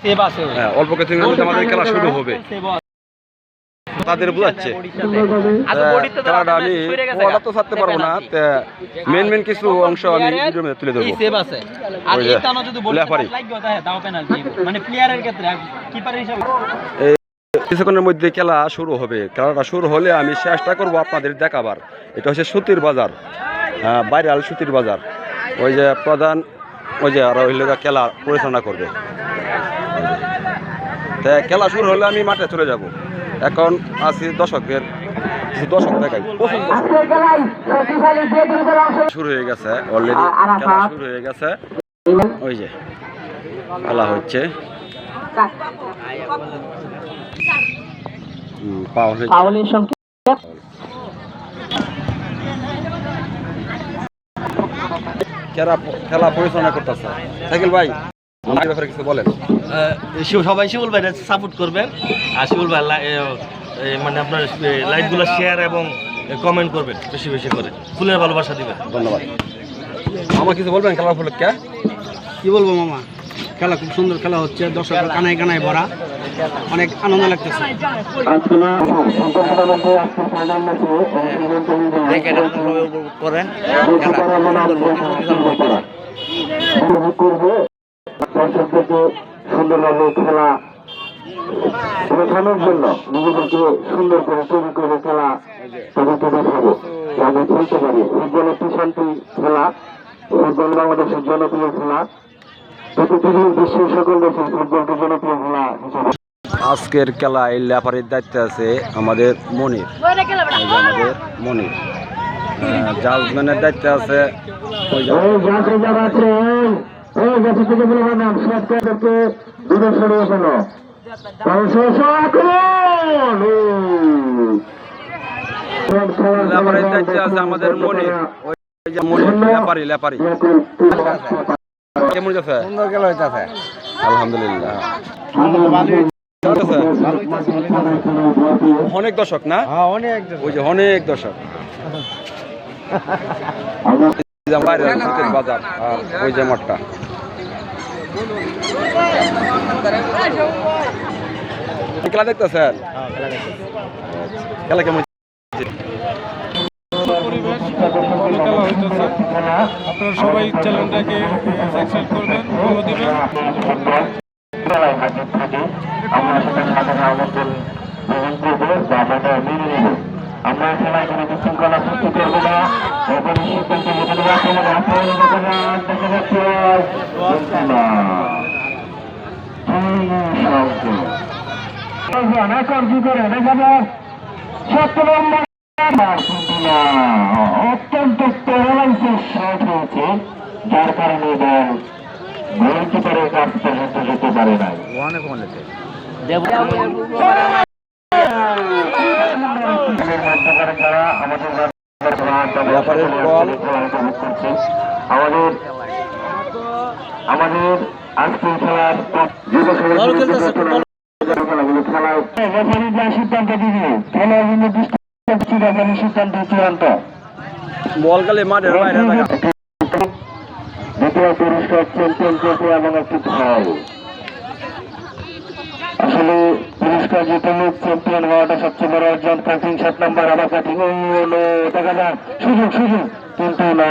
হ্যাঁ, অল্প কিছুদিনের মধ্যে আমাদের খেলা শুরু হবে। তাদের বোঝাচ্ছে খেলাটা আমি ওটা তো ছাড়তে পারবো না, মেন কিছু অংশ আমি ভিডিওর মধ্যে তুলে ধরবো। কিছুক্ষণের মধ্যে খেলা শুরু হবে। খেলাটা শুরু হলে আমি চেষ্টা করবো আপনাদের দেখাবার। এটা হচ্ছে সুতির বাজার, বাইরাল সুতির বাজার। ওই যে প্রধান ওই যে আরো খেলা পরিচালনা করবে। খেলা শুরু হলে আমি মাঠে চলে যাব। এখন আছি দর্শকের কিছু দর্শক দেখাই। শুরু হয়ে গেছে অলরেডি, খেলা শুরু হয়ে গেছে। ওই যে খেলা হচ্ছে, খেলা পরিচালনা করতেছে সাইকেল ভাই। কিছু বলেন। সবাই শিমুল ভাই সাপোর্ট করবেন, আর শিমুল ভাই মানে আপনার লাইকগুলো শেয়ার এবং কমেন্ট করবেন, বেশি বেশি করে ফুলের ভালোবাসা দিবেন। ধন্যবাদ। আমার কিছু বলবেন খেলা উপলক্ষে? কি বলবো মামা, খেলা খুব সুন্দর খেলা হচ্ছে, দর্শকের কানায় কানায় ভরা, অনেক আনন্দ লাগতেছে। করেন দর্শকদেরকে সুন্দরভাবে খেলা শেখানোর জন্য নিজেদেরকে সুন্দর করে তৈরি করে খেলা তাদেরকে দেখাবো, যাতে খেলতে পারি। ফুটবল একটি শান্তি খেলা, ফুটবল বাংলাদেশের জনপ্রিয় খেলা, পৃথিবীর বিশ্বের সকল দেশে ফুটবলকে জনপ্রিয় খেলা হিসেবে। আজকের খেলায় লেফারির দায়িত্বে আছে আমাদের মনির, আমাদের মনির। জাজম্যানের দায়িত্বে আছে আমাদের মনির। লেপারি লেপারি কেমন গেছে? সুন্দর খেলা হইতেছে, আলহামদুলিল্লাহ। অনেক দর্শক না? অনেক ওই যে অনেক দর্শক। বাজার আর ওই যে মাঠটা। খেলা দেখতেছেন? খেলা কেমন? আপনারা সবাই চ্যানেলটাকে সাবস্ক্রাইব করবেন, ফলো দিবেন। আমরা খেলায় কোনো বিশৃঙ্খলা সৃষ্টি করবো না। অত্যন্ত শর্ট হয়েছে, যার কারণে দল গোলকিপারের কাছ পর্যন্ত যেতে পারে নাই। আমাদের আজকের খেলার সিদ্ধান্ত দিবে, খেলার জন্য সিদ্ধান্ত চূড়ান্ত। বল গেলে মাঠের বাইরে দ্বিতীয় পুরস্কার চ্যাম্পিয়ন ট্রফি এবং একটি ফল। আসলে পুরস্কার জিতে লোক চ্যাম্পিয়ন হওয়াটা সবচেয়ে বড় অর্জন। কাটিং 7 নম্বর, আবার কাটিং দেখা যায় সুযোগ কিন্তু না।